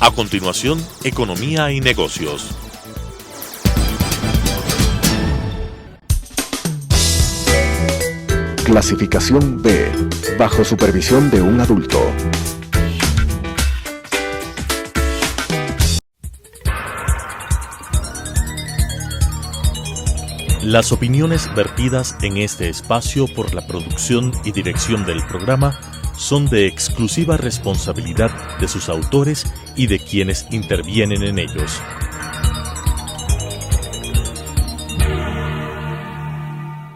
A continuación, Economía y Negocios. Clasificación B, bajo supervisión de un adulto. Las opiniones vertidas en este espacio por la producción y dirección del programa son de exclusiva responsabilidad de sus autores y de quienes intervienen en ellos.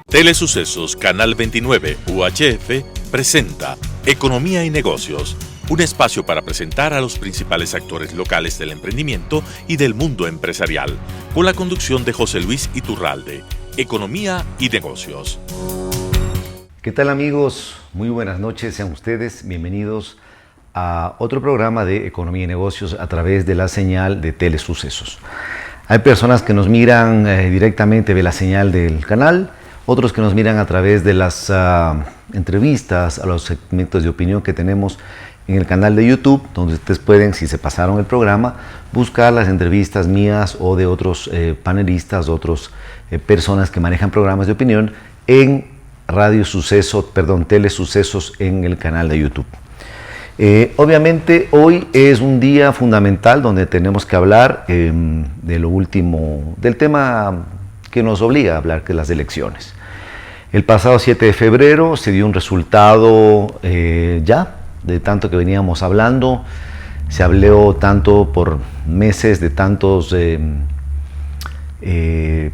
Telesucesos Canal 29 UHF presenta Economía y Negocios, un espacio para presentar a los principales actores locales del emprendimiento y del mundo empresarial, con la conducción de José Luis Iturralde. Economía y Negocios. ¿Qué tal, amigos? Muy buenas noches, sean ustedes bienvenidos a otro programa de Economía y Negocios a través de la señal de Telesucesos. Hay personas que nos miran directamente de la señal del canal, otros que nos miran a través de las entrevistas, a los segmentos de opinión que tenemos en el canal de YouTube, donde ustedes pueden, si se pasaron el programa, buscar las entrevistas mías o de otros panelistas, otras personas que manejan programas de opinión en Telesucesos en el canal de YouTube. Obviamente hoy es un día fundamental donde tenemos que hablar de lo último, del tema que nos obliga a hablar, que es las elecciones. El pasado 7 de febrero se dio un resultado ya de tanto que veníamos hablando, se habló tanto por meses de tantos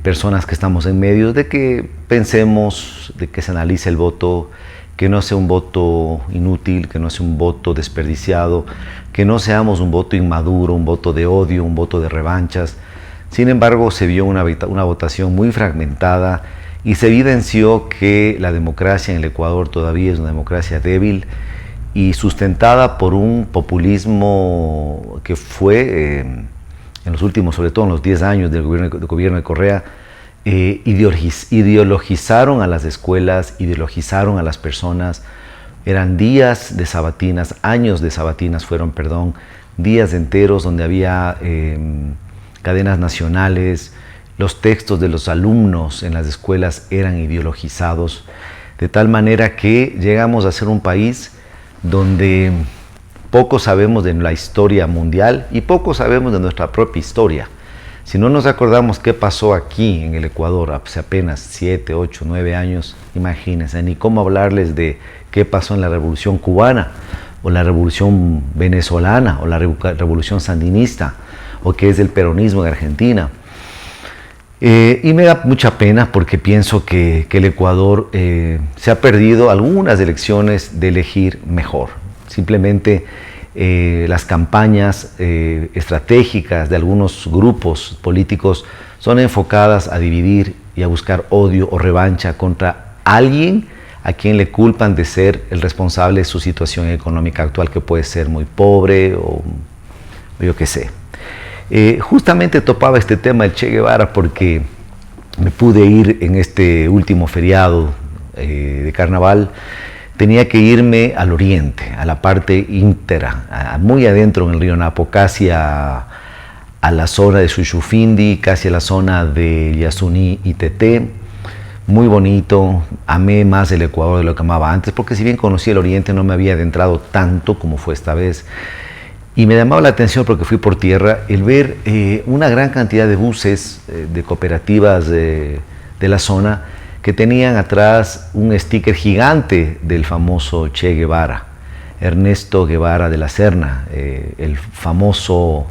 personas que estamos en medios, de que pensemos, de que se analice el voto, que no sea un voto inútil, que no sea un voto desperdiciado, que no seamos un voto inmaduro, un voto de odio, un voto de revanchas. Sin embargo, se vio una votación muy fragmentada y se evidenció que la democracia en el Ecuador todavía es una democracia débil y sustentada por un populismo que fue, en los últimos, sobre todo en los 10 años del gobierno de Correa, ideologizaron a las escuelas, ideologizaron a las personas. Eran días de sabatinas, años de sabatinas fueron, días enteros donde había cadenas nacionales, los textos de los alumnos en las escuelas eran ideologizados, de tal manera que llegamos a ser un país donde poco sabemos de la historia mundial y poco sabemos de nuestra propia historia. Si no nos acordamos qué pasó aquí en el Ecuador hace apenas 7, 8, 9 años, imagínense, ni cómo hablarles de qué pasó en la Revolución Cubana, o la Revolución Venezolana, o la Revolución Sandinista, o qué es el peronismo en Argentina. Y me da mucha pena porque pienso que el Ecuador se ha perdido algunas elecciones de elegir mejor. Simplemente las campañas estratégicas de algunos grupos políticos son enfocadas a dividir y a buscar odio o revancha contra alguien a quien le culpan de ser el responsable de su situación económica actual, que puede ser muy pobre o yo qué sé. Justamente topaba este tema del Che Guevara porque me pude ir en este último feriado de carnaval. Tenía que irme al oriente, a la parte íntegra, muy adentro en el río Napo, casi a la zona de Suchufindi, casi a la zona de Yasuní y Teté. Muy bonito, amé más el Ecuador de lo que amaba antes, porque si bien conocí el oriente no me había adentrado tanto como fue esta vez. Y me llamaba la atención porque fui por tierra el ver una gran cantidad de buses de cooperativas de la zona que tenían atrás un sticker gigante del famoso Che Guevara, Ernesto Guevara de la Serna, el famoso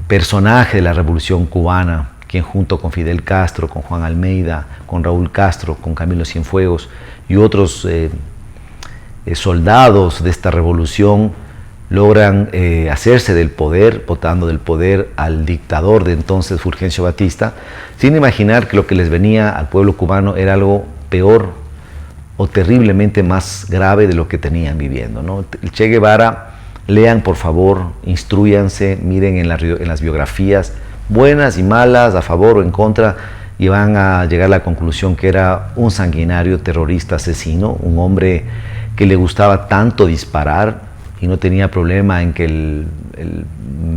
personaje de la Revolución Cubana, quien junto con Fidel Castro, con Juan Almeida, con Raúl Castro, con Camilo Cienfuegos y otros soldados de esta revolución logran hacerse del poder, botando del poder al dictador de entonces, Fulgencio Batista, sin imaginar que lo que les venía al pueblo cubano era algo peor o terriblemente más grave de lo que tenían viviendo, ¿no? El Che Guevara, lean por favor, instrúyanse, miren en las biografías, buenas y malas, a favor o en contra, y van a llegar a la conclusión que era un sanguinario terrorista asesino, un hombre que le gustaba tanto disparar y no tenía problema en que el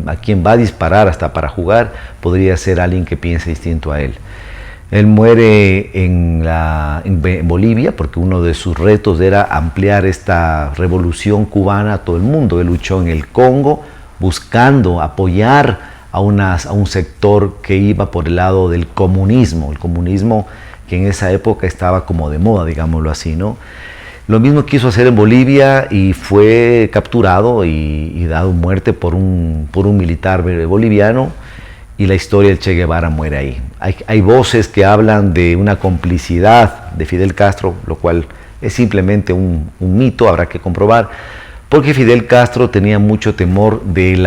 a quien va a disparar hasta para jugar podría ser alguien que piense distinto a él. Él muere en Bolivia porque uno de sus retos era ampliar esta revolución cubana a todo el mundo. Él luchó en el Congo buscando apoyar a un sector que iba por el lado del comunismo, el comunismo que en esa época estaba como de moda, digámoslo así, ¿no? Lo mismo quiso hacer en Bolivia y fue capturado y dado muerte por un militar boliviano, y la historia del Che Guevara muere ahí. Hay voces que hablan de una complicidad de Fidel Castro, lo cual es simplemente un mito, habrá que comprobar, porque Fidel Castro tenía mucho temor del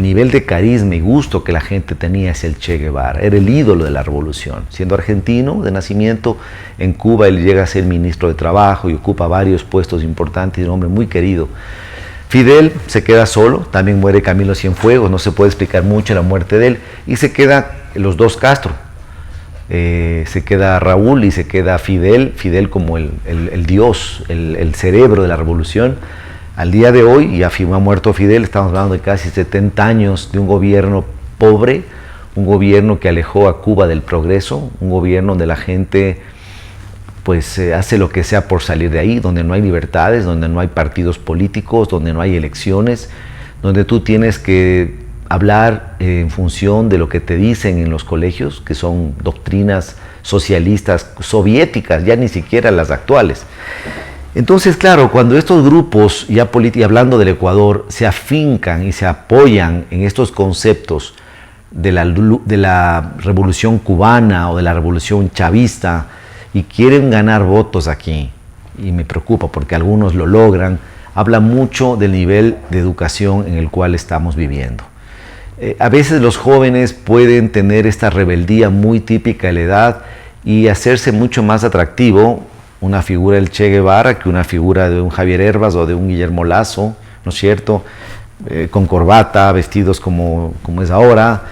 nivel de carisma y gusto que la gente tenía hacia el Che Guevara. Era el ídolo de la revolución. Siendo argentino de nacimiento, en Cuba él llega a ser ministro de Trabajo y ocupa varios puestos importantes, un hombre muy querido. Fidel se queda solo, también muere Camilo Cienfuegos, no se puede explicar mucho la muerte de él, y se quedan los dos Castro. Se queda Raúl y se queda Fidel como el dios, el cerebro de la revolución. Al día de hoy, ya ha muerto Fidel, estamos hablando de casi 70 años de un gobierno pobre, un gobierno que alejó a Cuba del progreso, un gobierno donde la gente pues hace lo que sea por salir de ahí, donde no hay libertades, donde no hay partidos políticos, donde no hay elecciones, donde tú tienes que hablar en función de lo que te dicen en los colegios, que son doctrinas socialistas soviéticas, ya ni siquiera las actuales. Entonces, claro, cuando estos grupos, ya hablando del Ecuador, se afincan y se apoyan en estos conceptos de la revolución cubana o de la revolución chavista y quieren ganar votos aquí, y me preocupa porque algunos lo logran, habla mucho del nivel de educación en el cual estamos viviendo. A veces los jóvenes pueden tener esta rebeldía muy típica de la edad y hacerse mucho más atractivo una figura del Che Guevara que una figura de un Javier Herbas o de un Guillermo Lazo, ¿no es cierto? Con corbata, vestidos como es ahora.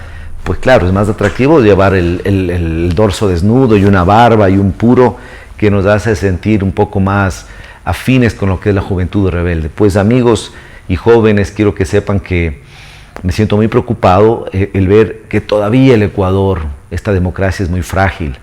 Pues claro, es más atractivo llevar el dorso desnudo y una barba y un puro que nos hace sentir un poco más afines con lo que es la juventud rebelde. Pues amigos y jóvenes, quiero que sepan que me siento muy preocupado el ver que todavía el Ecuador, esta democracia es muy frágil,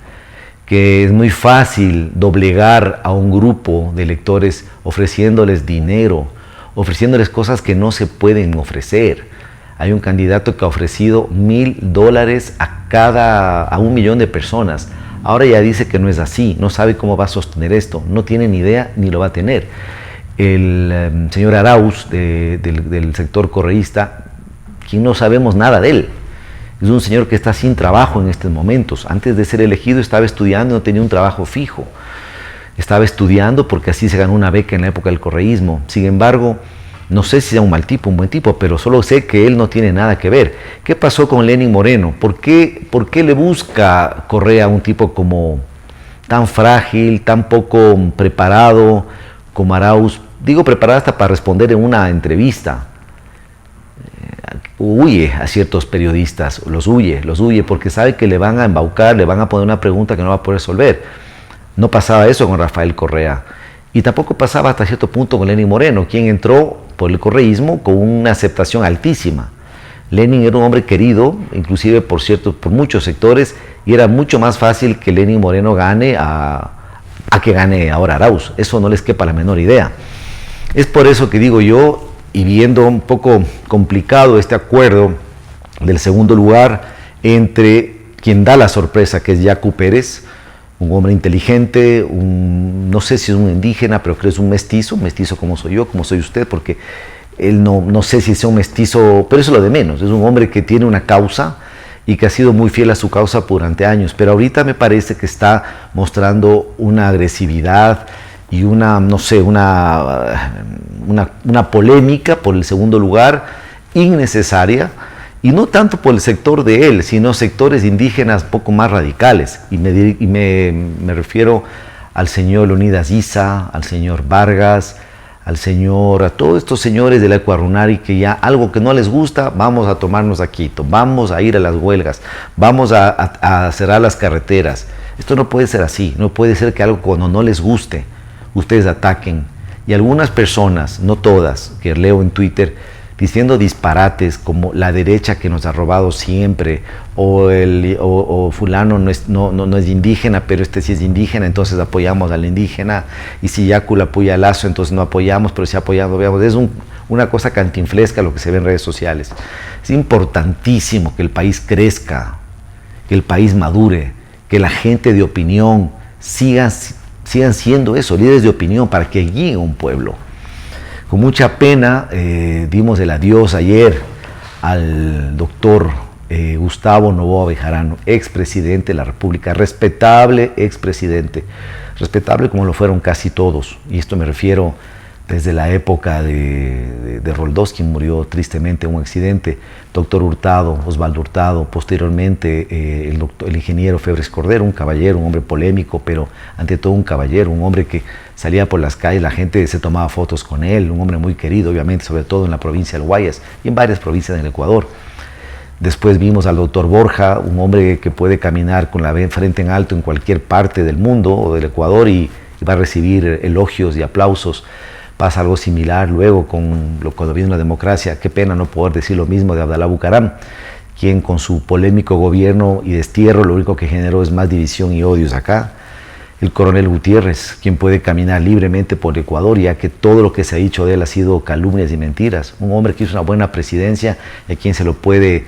que es muy fácil doblegar a un grupo de electores ofreciéndoles dinero, ofreciéndoles cosas que no se pueden ofrecer. Hay un candidato que ha ofrecido $1,000 a 1 millón de personas. Ahora ya dice que no es así, no sabe cómo va a sostener esto, no tiene ni idea ni lo va a tener. El señor Arauz del sector correísta, que no sabemos nada de él. Es un señor que está sin trabajo en estos momentos. Antes de ser elegido estaba estudiando, no tenía un trabajo fijo. Estaba estudiando porque así se ganó una beca en la época del correísmo. Sin embargo, no sé si sea un mal tipo, un buen tipo, pero solo sé que él no tiene nada que ver. ¿Qué pasó con Lenín Moreno? ¿Por qué le busca Correa a un tipo como tan frágil, tan poco preparado como Arauz? Digo preparado hasta para responder en una entrevista. Huye a ciertos periodistas, los huye porque sabe que le van a embaucar, le van a poner una pregunta que no va a poder resolver. No pasaba eso con Rafael Correa. Y tampoco pasaba hasta cierto punto con Lenín Moreno, quien entró por el correísmo con una aceptación altísima. Lenin era un hombre querido, inclusive por muchos sectores, y era mucho más fácil que Lenín Moreno gane a que gane ahora Arauz. Eso no les quepa la menor idea. Es por eso que digo yo, y viendo un poco complicado este acuerdo del segundo lugar entre quien da la sorpresa, que es Yacu Pérez, un hombre inteligente, no sé si es un indígena, pero creo que es un mestizo como soy yo, como soy usted, porque él no sé si es un mestizo, pero eso es lo de menos. Es un hombre que tiene una causa y que ha sido muy fiel a su causa durante años, pero ahorita me parece que está mostrando una agresividad y una polémica por el segundo lugar innecesaria, y no tanto por el sector de él, sino sectores indígenas poco más radicales, y me refiero al señor Leonidas Issa, al señor Vargas, a todos estos señores de la Ecuarunari que ya algo que no les gusta, vamos a tomarnos a Quito, vamos a ir a las huelgas, vamos a cerrar las carreteras. Esto no puede ser así, no puede ser que algo cuando no les guste, ustedes ataquen. Y algunas personas, no todas, que leo en Twitter, diciendo disparates como la derecha que nos ha robado siempre, o fulano no es indígena, pero este sí es indígena, entonces apoyamos al indígena, y si Yacu apoya a Lazo, entonces no apoyamos, pero si apoyamos, veamos, es una cosa cantinflesca lo que se ve en redes sociales. Es importantísimo que el país crezca, que el país madure, que la gente de opinión sigan siendo eso, líderes de opinión, para que guíen un pueblo. Con mucha pena dimos el adiós ayer al doctor Gustavo Noboa Bejarano, expresidente de la República, respetable expresidente, respetable como lo fueron casi todos, y esto me refiero desde la época de Roldós, quien murió tristemente en un accidente, doctor Hurtado, Osvaldo Hurtado, posteriormente el ingeniero Febres Cordero, un caballero, un hombre polémico, pero ante todo un caballero, un hombre que salía por las calles, la gente se tomaba fotos con él, un hombre muy querido, obviamente, sobre todo en la provincia del Guayas y en varias provincias del Ecuador. Después vimos al doctor Borja, un hombre que puede caminar con la frente en alto en cualquier parte del mundo o del Ecuador y va a recibir elogios y aplausos. Pasa algo similar luego cuando vino la democracia. Qué pena no poder decir lo mismo de Abdalá Bucaram, quien con su polémico gobierno y destierro lo único que generó es más división y odios acá. El coronel Gutiérrez, quien puede caminar libremente por Ecuador, ya que todo lo que se ha dicho de él ha sido calumnias y mentiras. Un hombre que hizo una buena presidencia y a quien se lo puede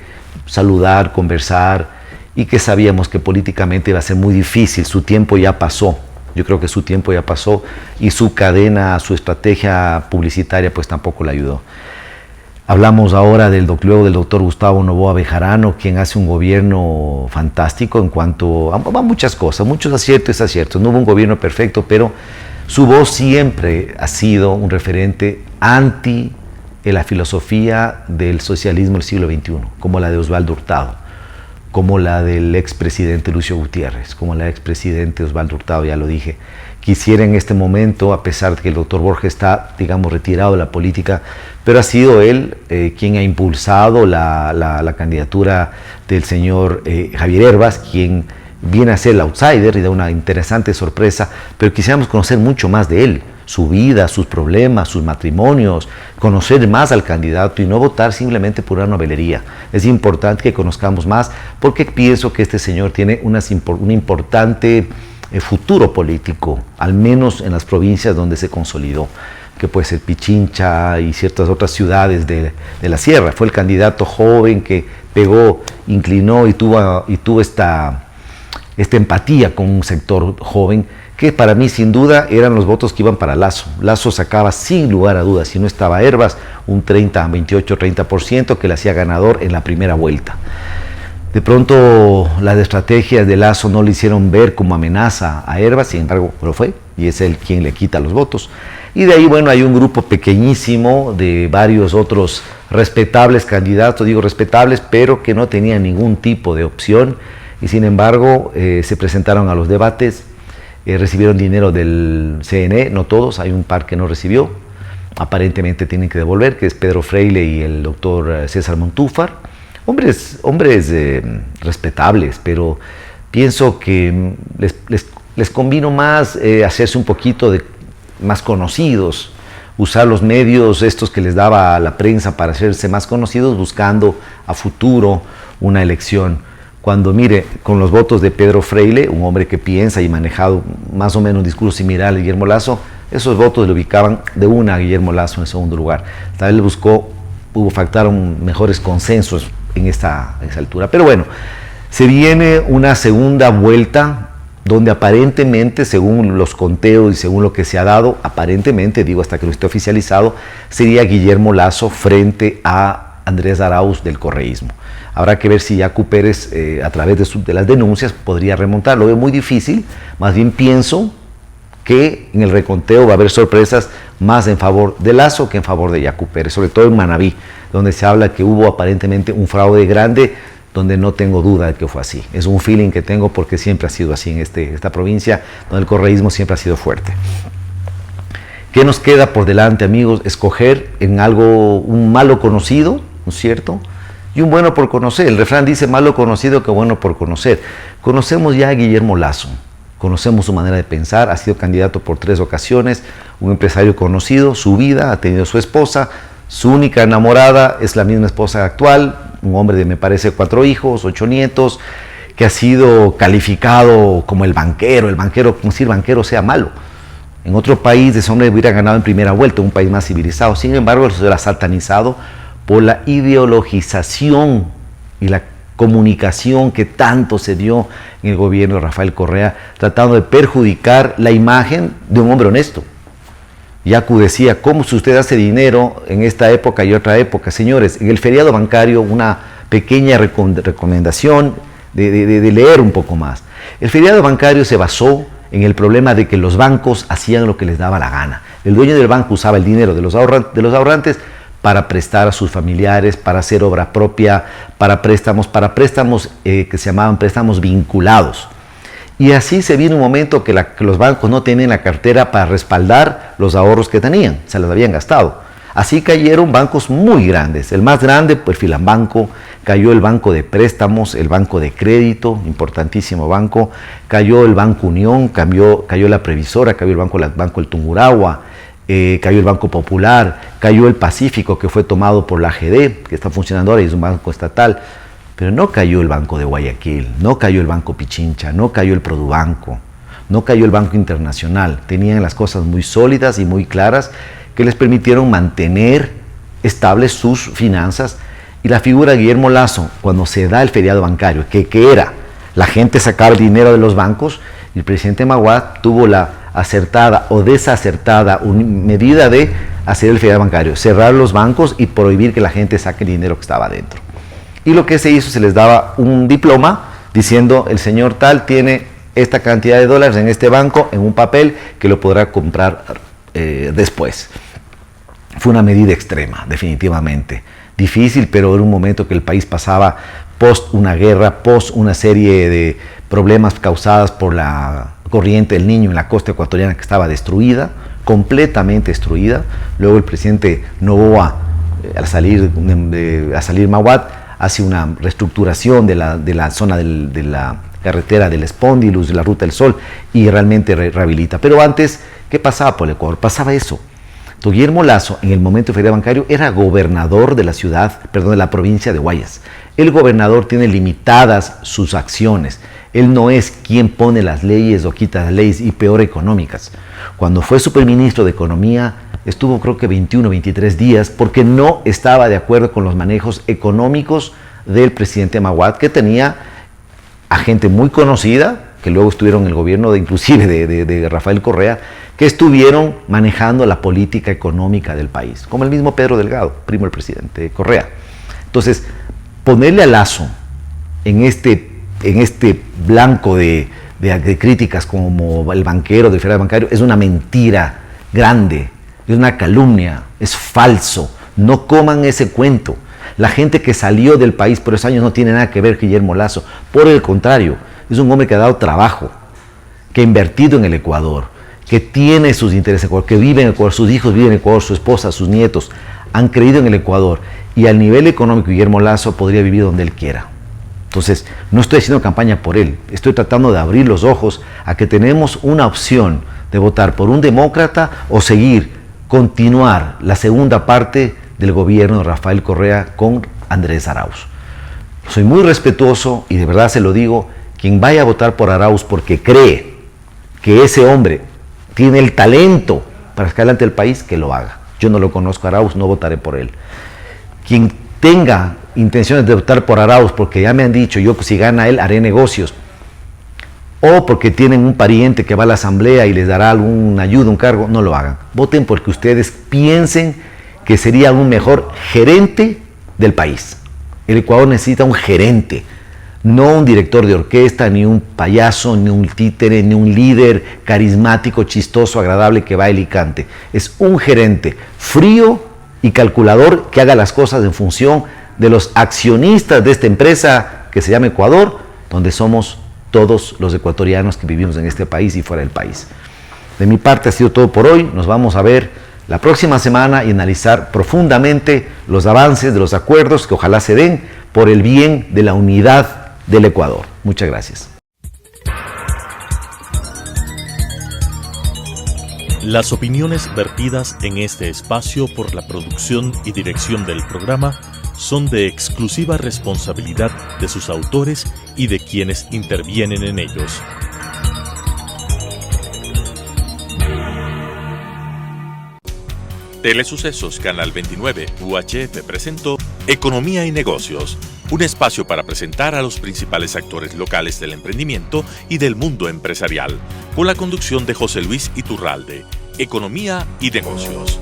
saludar, conversar, y que sabíamos que políticamente iba a ser muy difícil. Su tiempo ya pasó. Yo creo que su tiempo ya pasó y su cadena, su estrategia publicitaria pues tampoco le ayudó. Hablamos ahora luego del doctor Gustavo Noboa Bejarano, quien hace un gobierno fantástico en cuanto a muchas cosas, muchos aciertos y desaciertos. No hubo un gobierno perfecto, pero su voz siempre ha sido un referente anti la filosofía del socialismo del siglo XXI, como la de Osvaldo Hurtado, como la del expresidente Lucio Gutiérrez, como la expresidente Osvaldo Hurtado, ya lo dije. Quisiera en este momento, a pesar de que el doctor Borja está, digamos, retirado de la política, pero ha sido él quien ha impulsado la candidatura del señor Javier Herbas, quien viene a ser el outsider y da una interesante sorpresa, pero quisiéramos conocer mucho más de él, su vida, sus problemas, sus matrimonios, conocer más al candidato y no votar simplemente por una novelería. Es importante que conozcamos más porque pienso que este señor tiene un importante futuro político, al menos en las provincias donde se consolidó, que puede ser Pichincha y ciertas otras ciudades de la sierra. Fue el candidato joven que pegó, inclinó y tuvo esta empatía con un sector joven, que para mí sin duda eran los votos que iban para Lazo. Lazo sacaba sin lugar a dudas, si no estaba Herbas, un 28-30% que le hacía ganador en la primera vuelta. De pronto las estrategias de Lazo no le hicieron ver como amenaza a Herbas, sin embargo lo fue, y es él quien le quita los votos. Y de ahí, bueno, hay un grupo pequeñísimo de varios otros respetables candidatos, digo respetables, pero que no tenían ningún tipo de opción, y sin embargo se presentaron a los debates. Recibieron dinero del CNE, no todos, hay un par que no recibió, aparentemente tienen que devolver, que es Pedro Freile y el doctor César Montúfar, hombres respetables, pero pienso que les convino más hacerse un poquito más conocidos, usar los medios estos que les daba la prensa para hacerse más conocidos, buscando a futuro una elección. Cuando mire, con los votos de Pedro Freile, un hombre que piensa y manejado más o menos un discurso similar a Guillermo Lazo, esos votos le ubicaban de una a Guillermo Lazo en segundo lugar. Tal vez factaron mejores consensos en esta altura. Pero bueno, se viene una segunda vuelta donde aparentemente, según los conteos y según lo que se ha dado, aparentemente, digo hasta que lo esté oficializado, sería Guillermo Lazo frente a Andrés Arauz del correísmo. Habrá que ver si Yacu Pérez, a través de las denuncias, podría remontar. Lo veo muy difícil, más bien pienso que en el reconteo va a haber sorpresas más en favor de Lazo que en favor de Yacu Pérez, sobre todo en Manabí, donde se habla que hubo aparentemente un fraude grande, donde no tengo duda de que fue así. Es un feeling que tengo porque siempre ha sido así en esta provincia, donde el correísmo siempre ha sido fuerte. ¿Qué nos queda por delante, amigos? Escoger en algo un malo conocido, ¿no es cierto?, y un bueno por conocer. El refrán dice malo conocido que bueno por conocer. Conocemos ya a Guillermo Lazo, conocemos su manera de pensar, ha sido candidato por 3 ocasiones, un empresario conocido, su vida, ha tenido su esposa, Su única enamorada es la misma esposa actual, un hombre de, me parece, 4 hijos, 8 nietos, que ha sido calificado como el banquero, como si el banquero sea malo. En otro país ese hombre hubiera ganado en primera vuelta, un país más civilizado. Sin embargo, eso era satanizado por la ideologización y la comunicación que tanto se dio en el gobierno de Rafael Correa, tratando de perjudicar la imagen de un hombre honesto. Yacu decía, ¿cómo si usted hace dinero en esta época y otra época? Señores, en el feriado bancario, una pequeña recomendación de leer un poco más. El feriado bancario se basó en el problema de que los bancos hacían lo que les daba la gana. El dueño del banco usaba el dinero de los ahorrantes para prestar a sus familiares, para hacer obra propia, para préstamos que se llamaban préstamos vinculados. Y así se vino un momento que los bancos no tenían la cartera para respaldar los ahorros que tenían, se los habían gastado. Así cayeron bancos muy grandes. El más grande, pues Filambanco, cayó el Banco de Préstamos, el Banco de Crédito, importantísimo banco, cayó el Banco Unión, cayó la Previsora, cayó el Banco El Tungurahua, cayó el Banco Popular, cayó el Pacífico, que fue tomado por la AGD, que está funcionando ahora y es un banco estatal, pero no cayó el Banco de Guayaquil, no cayó el Banco Pichincha, no cayó el Produbanco, no cayó el Banco Internacional. Tenían las cosas muy sólidas y muy claras que les permitieron mantener estables sus finanzas. Y la figura de Guillermo Lasso, cuando se da el feriado bancario, que era la gente sacar dinero de los bancos, el presidente Maguad tuvo la acertada o desacertada medida de hacer el feriado bancario, cerrar los bancos y prohibir que la gente saque el dinero que estaba adentro. Y lo que se hizo, se les daba un diploma diciendo, el señor tal tiene esta cantidad de dólares en este banco, en un papel que lo podrá comprar después. Fue una medida extrema, definitivamente. Difícil, pero era un momento que el país pasaba post una guerra, post una serie de problemas causadas por la corriente del Niño en la costa ecuatoriana, que estaba destruida, completamente destruida. Luego el presidente Noboa, al salir Maguad, hace una reestructuración de la zona de la carretera del Espóndilus, de la Ruta del Sol, y realmente rehabilita. Pero antes, ¿qué pasaba por el Ecuador? Pasaba eso. Entonces, Guillermo Lasso, en el momento del feriado bancario, era gobernador de la provincia de Guayas. El gobernador tiene limitadas sus acciones. Él no es quien pone las leyes o quita las leyes, y peor económicas. Cuando fue superministro de Economía, estuvo creo que 21 o 23 días porque no estaba de acuerdo con los manejos económicos del presidente Maguad, que tenía a gente muy conocida, que luego estuvieron en el gobierno inclusive de Rafael Correa, que estuvieron manejando la política económica del país, como el mismo Pedro Delgado, primo del presidente Correa. Entonces, ponerle a Lasso en este blanco de críticas como el banquero del feriado bancario es una mentira grande, es una calumnia, es falso. No coman ese cuento. La gente que salió del país por esos años no tiene nada que ver con Guillermo Lasso. Por el contrario, es un hombre que ha dado trabajo, que ha invertido en el Ecuador, que tiene sus intereses en Ecuador, que vive en Ecuador, sus hijos viven en Ecuador, su esposa, sus nietos, han creído en el Ecuador. Y al nivel económico, Guillermo Lasso podría vivir donde él quiera. Entonces, no estoy haciendo campaña por él, estoy tratando de abrir los ojos a que tenemos una opción de votar por un demócrata o continuar la segunda parte del gobierno de Rafael Correa con Andrés Arauz. Soy muy respetuoso y de verdad se lo digo, quien vaya a votar por Arauz porque cree que ese hombre tiene el talento para sacar adelante el país, que lo haga. Yo no lo conozco a Arauz, no votaré por él. Quien tenga intenciones de votar por Arauz porque ya me han dicho, yo si gana él haré negocios, o porque tienen un pariente que va a la asamblea y les dará alguna ayuda, un cargo, no lo hagan. Voten porque ustedes piensen que sería un mejor gerente del país. El Ecuador necesita un gerente, no un director de orquesta, ni un payaso, ni un títere, ni un líder carismático, chistoso, agradable que baile y cante. Es un gerente frío y calculador que haga las cosas en función de los accionistas de esta empresa que se llama Ecuador, donde somos todos los ecuatorianos que vivimos en este país y fuera del país. De mi parte ha sido todo por hoy. Nos vamos a ver la próxima semana y analizar profundamente los avances de los acuerdos que ojalá se den por el bien de la unidad del Ecuador. Muchas gracias. Las opiniones vertidas en este espacio por la producción y dirección del programa son de exclusiva responsabilidad de sus autores y de quienes intervienen en ellos. Telesucesos Canal 29 UHF presentó Economía y Negocios, un espacio para presentar a los principales actores locales del emprendimiento y del mundo empresarial, con la conducción de José Luis Iturralde. Economía y Negocios.